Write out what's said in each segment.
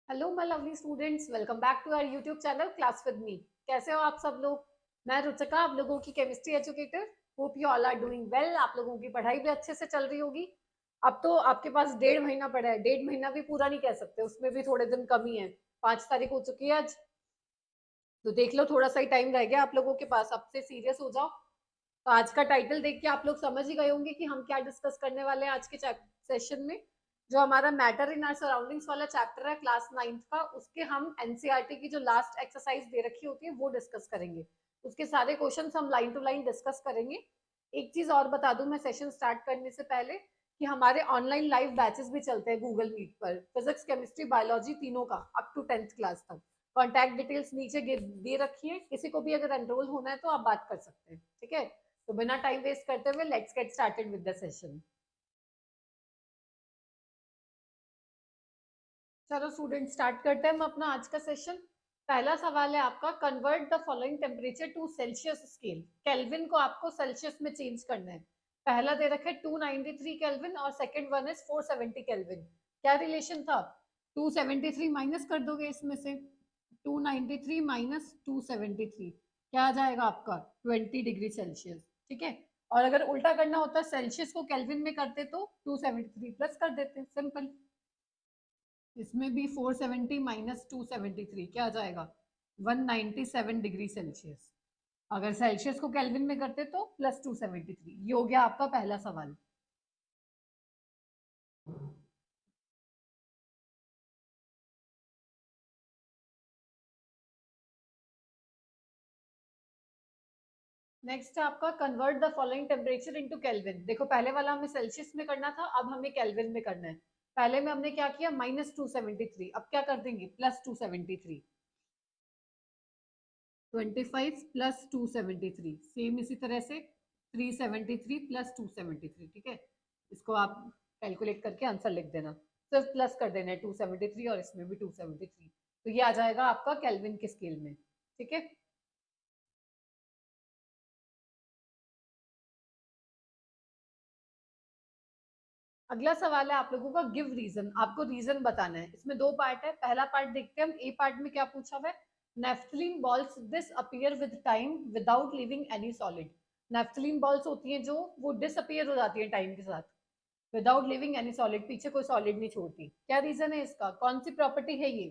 Hello my lovely students, welcome back to our YouTube channel class with me. कैसे हो आप सब लोग? मैं रुचिका, आप लोगों की chemistry educator. Hope you all are doing well. आप लोगों की पढ़ाई भी अच्छे से चल रही होगी। अब तो आपके पास 1.5 महीना पड़ा है। 1.5 महीना भी पूरा नहीं कह सकते, उसमें भी थोड़े दिन कम ही है। 5 तारीख हो चुकी है आज, तो देख लो थोड़ा सा ही टाइम रह गया आप लोगों के पास। अब से सीरियस हो जाओ। तो आज का टाइटल देख के आप लोग समझ ही गए होंगे कि हम क्या डिस्कस करने वाले हैं आज के सेशन में। जो हमारा मैटर इन आर सराउंडिंग्स वाला चैप्टर है क्लास 9th का, उसके हम एनसीईआरटी की जो लास्ट एक्सरसाइज दे रखी होती है वो डिस्कस करेंगे। उसके सारे क्वेश्चंस हम लाइन टू लाइन डिस्कस करेंगे। एक चीज और बता दूं मैं सेशन स्टार्ट करने से पहले, कि हमारे ऑनलाइन लाइव बैचेस भी चलते हैं गूगल मीट पर, फिजिक्स केमिस्ट्री बायोलॉजी तीनों का, अप टू 10th क्लास तक। कॉन्टैक्ट डिटेल्स नीचे दे रखी है, किसी को भी अगर एनरोल होना है तो आप बात कर सकते हैं, ठीक है। तो बिना टाइम वेस्ट करते हुए let's get started with the session. चलो स्टूडेंट, स्टार्ट करते हैं हम अपना आज का सेशन। पहला सवाल है आपका, convert the following temperature to Celsius scale. Kelvin को आपको सेल्सियस में चेंज करना है। पहला दे रखा है 293 केल्विन और सेकंड वन इज 470 केल्विन। क्या रिलेशन था? 273 माइनस कर दोगे इसमें से। 293 माइनस 273 क्या आ जाएगा आपका? 20 डिग्री सेल्सियस, ठीक है। और अगर उल्टा करना होता सेल्सियस को केल्विन में करते तो 273 प्लस कर देते, सिंपल। इसमें भी 470 माइनस 273 क्या आ जाएगा? 197 डिग्री सेल्सियस। अगर सेल्सियस को केल्विन में करते तो प्लस 273। ये हो गया आपका पहला सवाल। नेक्स्ट है आपका, convert the following temperature into kelvin. देखो पहले वाला हमें सेल्सियस में करना था, अब हमें केल्विन में करना है। पहले में हमने क्या किया, -273, अब क्या कर देंगे, +273। 25 प्लस 273 सेम इसी तरह से 373 प्लस 273, ठीक है। इसको आप कैलकुलेट करके आंसर लिख देना। सिर्फ प्लस कर देना है 273 और इसमें भी 273, तो ये आ जाएगा आपका केल्विन के स्केल में, ठीक है। अगला सवाल है आप लोगों का, गिव रीजन। आपको रीजन बताना है। इसमें दो पार्ट है। पहला पार्ट देखते हैं हम। ए पार्ट में क्या पूछा हुआ है, naphthalene balls disappear with time without leaving any solid. Naphthalene balls होती हैं जो, वो डिसअपीयर हो जाती है टाइम के साथ, विदाउट लिविंग एनी सॉलिड, पीछे कोई सॉलिड नहीं छोड़ती। क्या रीजन है इसका, कौन सी प्रॉपर्टी है ये?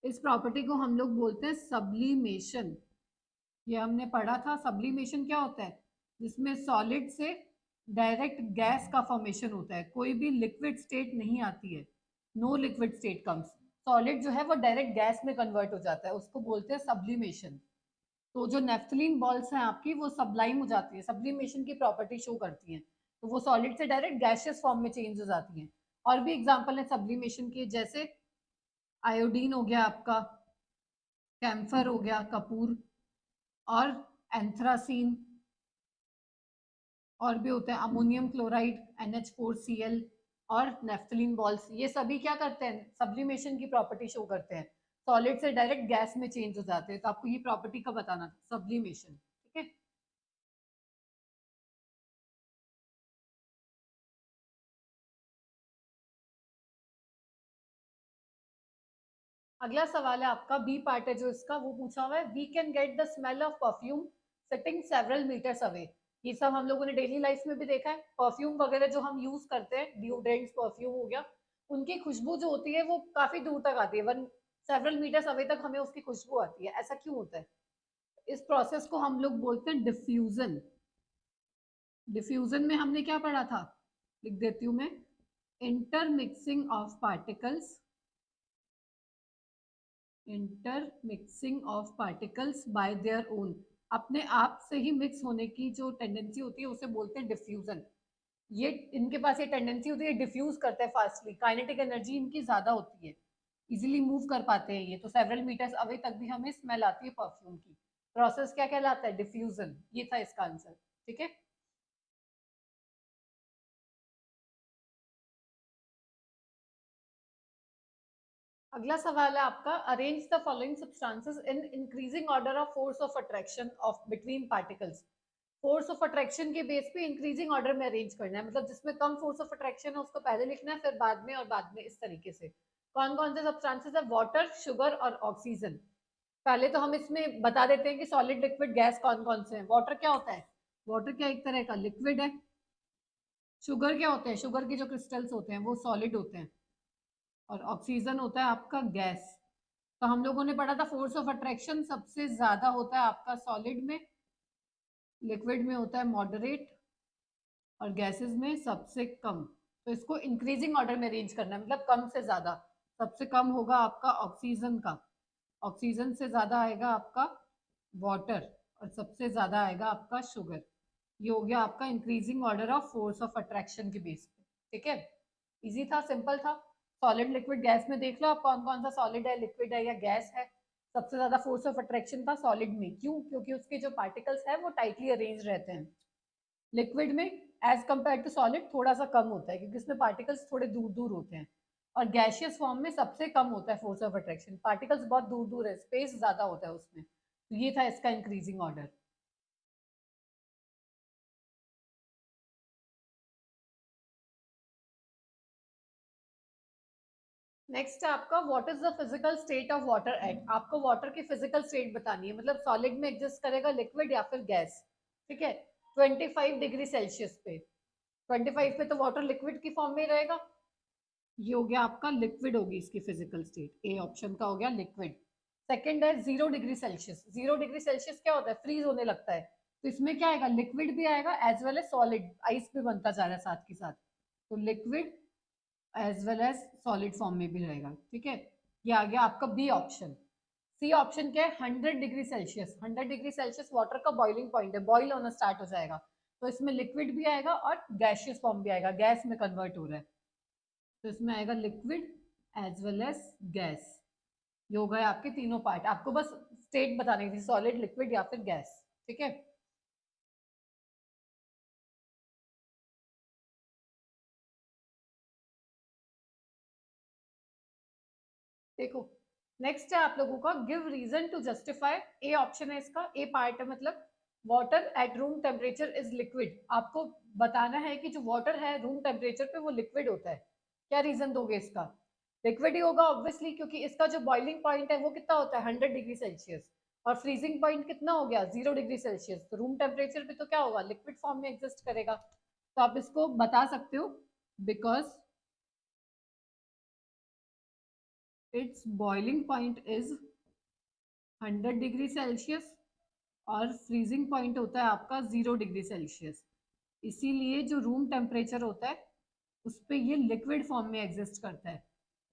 इस प्रॉपर्टी को हम लोग बोलते हैं सब्लिमेशन। ये हमने पढ़ा था। सब्लिमेशन क्या होता है? जिसमें सॉलिड से डायरेक्ट गैस का फॉर्मेशन होता है, कोई भी लिक्विड स्टेट नहीं आती है। No liquid state comes. Solid जो है वो डायरेक्ट गैस में कन्वर्ट हो जाता है, उसको बोलते हैं सब्लिमेशन। तो जो नेफ्थलीन बॉल्स हैं आपकी, वो सब्लाइम हो जाती है, सब्लिमेशन की प्रॉपर्टी शो करती हैं। तो वो सॉलिड से डायरेक्ट गैसियस फॉर्म में चेंज हो जाती हैं। और भी एग्जांपल है सब्लिमेशन के, जैसे आयोडीन हो गया आपका, कैम्फर हो गया, कपूर, और एंथ्रासीन। और भी होते हैं अमोनियम क्लोराइड, NH4Cl, और नेफ्थलीन बॉल्स। ये सभी क्या करते हैं, सब्लिमेशन की प्रॉपर्टी शो करते हैं। सॉलिड से डायरेक्ट गैस में चेंज हो जाते हैं। तो आपको ये प्रॉपर्टी का बताना था, सब्लिमेशन, ठीक है। अगला सवाल है आपका, बी पार्ट है जो इसका, वो पूछा हुआ है, we can get the smell of perfume sitting several metres away. ये सब हम लोगों ने डेली लाइफ में भी देखा है। परफ्यूम वगैरह जो हम यूज करते हैं, डिओड्रेंट्स, परफ्यूम हो गया, उनकी खुशबू जो होती है वो काफी दूर तक आती है, वन सेवरल मीटर्स अवे तक हमें उसकी खुशबू आती है। ऐसा क्यों होता है? इस प्रोसेस को हम लोग बोलते हैं डिफ्यूजन। डिफ्यूजन में हमने क्या पढ़ा था, लिख देती हूँ मैं, intermixing of particles, intermixing of particles bye their own. अपने आप से ही मिक्स होने की जो टेंडेंसी होती है उसे बोलते हैं डिफ्यूजन। ये इनके पास ये टेंडेंसी होती है, डिफ्यूज करते हैं फास्टली, काइनेटिक एनर्जी इनकी ज्यादा होती है, इजीली मूव कर पाते हैं ये। तो सेवरल मीटर्स अवे तक भी हमें स्मेल आती है परफ्यूम की। प्रोसेस क्या कहलाता है, डिफ्यूजन। ये था इसका आंसर, ठीक है। अगला सवाल है आपका, arrange the following substances in increasing order of force of attraction of between particles. Force of attraction के बेस पे इंक्रीजिंग ऑर्डर में अरेंज करना है, मतलब जिसमें कम फोर्स ऑफ अट्रैक्शन है उसको पहले लिखना है, फिर बाद में, और बाद में, इस तरीके से। कौन कौन से सब्सटेंसेस है? वाटर, शुगर और ऑक्सीजन। पहले तो हम इसमें बता देते हैं कि सॉलिड, लिक्विड, गैस कौन कौन से हैं। वाटर क्या होता है? वाटर क्या एक तरह का लिक्विड है। शुगर क्या होते हैं? शुगर के जो क्रिस्टल्स होते हैं वो सॉलिड होते हैं। और ऑक्सीजन होता है आपका गैस। तो हम लोगों ने पढ़ा था फोर्स ऑफ अट्रैक्शन सबसे ज्यादा होता है आपका सॉलिड में, लिक्विड में होता है मॉडरेट, और गैसेस में सबसे कम। तो इसको इंक्रीजिंग ऑर्डर में अरेंज करना है, मतलब कम से ज्यादा। सबसे कम होगा आपका ऑक्सीजन का, ऑक्सीजन से ज्यादा आएगा आपका वाटर, और सबसे ज्यादा आएगा आपका शुगर। ये हो गया आपका increasing order of force of attraction के बेस पे। ठीक है, इजी था, सिंपल था। सॉलिड, लिक्विड, गैस में देख लो आप कौन कौन सा सॉलिड है, लिक्विड है या गैस है। सबसे ज्यादा फोर्स ऑफ अट्रैक्शन था सॉलिड में। क्यों? क्योंकि उसके जो पार्टिकल्स है वो टाइटली अरेंज रहते हैं। लिक्विड में एज कंपेयर टू सॉलिड थोड़ा सा कम होता है, क्योंकि उसमें पार्टिकल्स थोड़े दूर दूर होते हैं। और गैशियस फॉर्म में सबसे कम होता है फोर्स ऑफ अट्रैक्शन, पार्टिकल्स बहुत दूर दूर है, स्पेस ज्यादा होता है उसमें। तो ये था इसका इंक्रीजिंग ऑर्डर। नेक्स्ट है आपका, what is the physical state of water at. आपको वाटर की फिजिकल स्टेट बतानी है, मतलब सॉलिड में एग्जिस्ट करेगा, लिक्विड या फिर गैस। ठीक है, 25 डिग्री सेल्सियस पे। 25 पे तो वाटर लिक्विड की फॉर्म में रहेगा। ये हो गया आपका लिक्विड होगी इसकी फिजिकल स्टेट, ए ऑप्शन का हो गया लिक्विड। सेकंड है 0 डिग्री सेल्सियस। 0 डिग्री सेल्सियस क्या होता है? फ्रीज होने लगता है। तो इसमें क्या आएगा? लिक्विड भी आएगा as well as solid, ice भी बनता जा रहा है साथ के साथ। तो liquid as well as solid form में भी रहेगा। ठीक है, ये आ गया आपका बी ऑप्शन। सी ऑप्शन क्या है? 100 degree Celsius. 100 degree Celsius water का बॉइलिंग पॉइंट है, बॉइल होना स्टार्ट हो जाएगा। तो इसमें लिक्विड भी आएगा और गैशियस फॉर्म भी आएगा, गैस में कन्वर्ट हो रहा है। तो इसमें आएगा liquid as well as gas. ये हो गए आपके तीनों पार्ट, आपको बस स्टेट बतानी थी, सॉलिड, लिक्विड या फिर गैस। ठीक है, देखो नेक्स्ट है आप लोगों का, give reason to justify. A option है इसका, ए पार्ट है मतलब water at room temperature is liquid. आपको बताना है कि जो वाटर है रूम टेम्परेचर पे वो लिक्विड होता है। क्या रीजन दोगे इसका? लिक्विड ही होगा ऑब्वियसली, क्योंकि इसका जो बॉइलिंग पॉइंट है वो कितना होता है? 100 डिग्री सेल्सियस। और फ्रीजिंग पॉइंट कितना हो गया? 0 डिग्री सेल्सियस। तो रूम टेम्परेचर पे तो क्या होगा? लिक्विड फॉर्म में एग्जिस्ट करेगा। तो आप इसको बता सकते हो, because it's boiling point is 100 degree Celsius, और फ्रीजिंग पॉइंट होता है आपका 0 डिग्री सेल्सियस। इसीलिए जो रूम टेम्परेचर होता है उस पर ये लिक्विड फॉर्म में एग्जिस्ट करता है,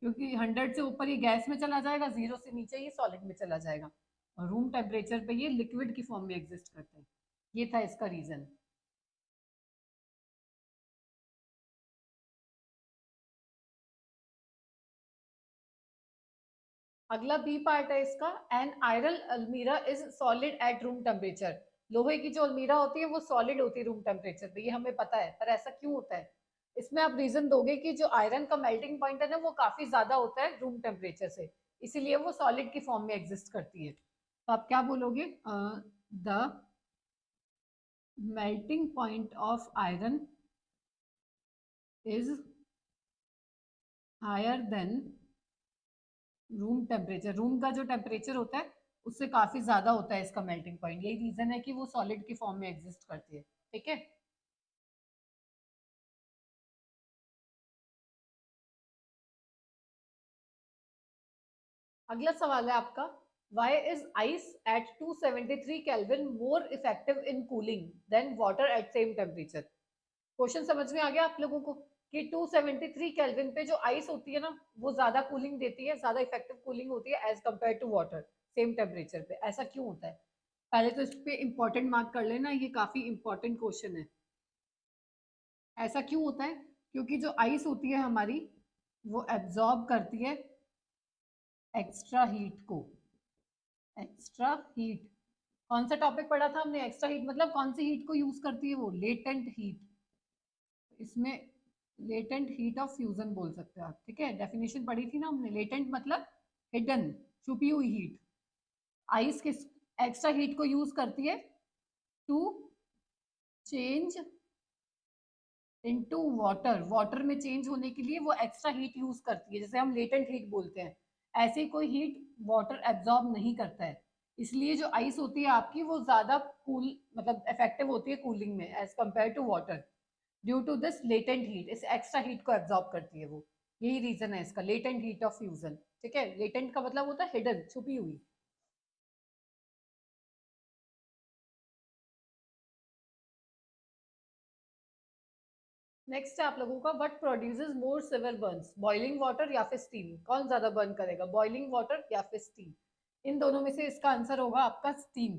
क्योंकि 100 से ऊपर ये गैस में चला जाएगा, 0 से नीचे ये सॉलिड में चला जाएगा, और रूम टेम्परेचर पे ये लिक्विड की फॉर्म में एग्जिस्ट करता है। ये था इसका रीजन। अगला बी पार्ट है इसका, एन आयरन अलमीरा is solid at room temperature. लोहे की जो अलमीरा होती है वो सॉलिड होती है रूम टेम्परेचर पे, ये हमें पता है, पर ऐसा क्यों होता है? इसमें आप रीजन दोगे कि जो आयरन का मेल्टिंग पॉइंट है ना वो काफी ज्यादा होता है रूम टेम्परेचर से, इसीलिए वो सॉलिड की फॉर्म में एग्जिस्ट करती है। तो आप क्या बोलोगे? The melting point of iron is higher than room temperature. Room का जो टेम्परेचर होता है उससे काफी ज्यादा होता है इसका मेल्टिंग पॉइंट, यही रीजन है कि वो सॉलिड की फॉर्म में एग्जिस्ट करती है। ठीक है, अगला सवाल है आपका, why is ice at 273 Kelvin more effective in cooling than water at same temperature. Question समझ में आ गया आप लोगों को कि 273 केल्विन पे जो आइस होती है ना वो ज्यादा कूलिंग देती है, ज्यादा इफेक्टिव कूलिंग होती है as compare to water same temperature पे। ऐसा क्यों होता है? पहले तो इस पे इंपॉर्टेंट मार्क कर लेना, ये काफी इंपॉर्टेंट क्वेश्चन है। ऐसा क्यों होता है? क्योंकि जो आइस होती है हमारी वो एब्जॉर्ब करती है एक्स्ट्रा हीट को। एक्स्ट्रा हीट, कौन सा टॉपिक पढ़ा था हमने? एक्स्ट्रा हीट मतलब कौन सी हीट को यूज करती है? वो लेटेंट हीट। इसमें लेटेंट हीट ऑफ फ्यूजन बोल सकते हो आप। ठीक है, डेफिनेशन पढ़ी थी ना हमने, लेटेंट मतलब हिडन, छुपी हुई हीट। आइस किस एक्स्ट्रा हीट को यूज करती है? To change into water, water में चेंज होने के लिए वो एक्स्ट्रा हीट यूज करती है, जैसे हम लेटेंट हीट बोलते हैं, ऐसे कोई हीट वाटर एब्जॉर्ब नहीं करता है। इसलिए जो आइस होती है आपकी वो ज्यादा कूल मतलब इफेक्टिव होती है कूलिंग में as compare to water, due to this latent heat, इस एक्स्ट्रा हीट को एब्जॉर्ब करती है वो। यही रीजन है इसका, लेटेंट हीट ऑफ फ्यूजन। ठीक है, लेटेंट का मतलब होता है हिडन, छुपी हुई। नेक्स्ट है आप लोगों का, what produces more severe Burns, boiling water या फिर स्टीम, कौन ज्यादा बर्न करेगा, बॉइलिंग वाटर या फिर स्टीम? इन दोनों में से इसका आंसर होगा आपका स्टीम।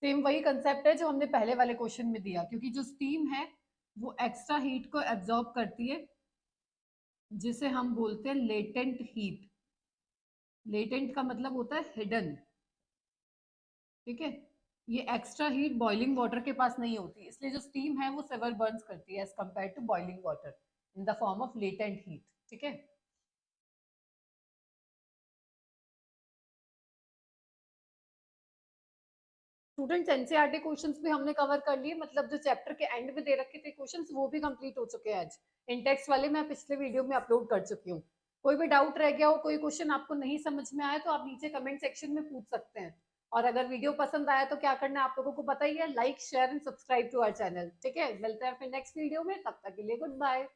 सेम वही कंसेप्ट है जो हमने पहले वाले क्वेश्चन में दिया, क्योंकि जो स्टीम है वो एक्स्ट्रा हीट को एब्जॉर्ब करती है, जिसे हम बोलते हैं लेटेंट हीट। लेटेंट का मतलब होता है हिडन। ठीक है, ये एक्स्ट्रा हीट बॉइलिंग वाटर के पास नहीं होती, इसलिए जो स्टीम है वो सेवर बर्न्स करती है as compare to boiling water in the form of latent heat. ठीक है, स्टूडेंट्स एनसीईआरटी क्वेश्चंस भी हमने कवर कर लिए, मतलब जो चैप्टर के एंड में दे रखे थे क्वेश्चंस वो भी कंप्लीट हो चुके हैं आज। इन टेक्स्ट वाले मैं पिछले वीडियो में अपलोड कर चुकी हूँ। कोई भी डाउट रह गया हो, कोई क्वेश्चन आपको नहीं समझ में आया, तो आप नीचे कमेंट सेक्शन में पूछ सकते हैं। और अगर वीडियो पसंद आया तो क्या करना है आप लोगों को पता ही है, like share and subscribe to our channel. ठीक है, मिलते हैं फिर नेक्स्ट वीडियो में, तब तक के लिए गुड बाय।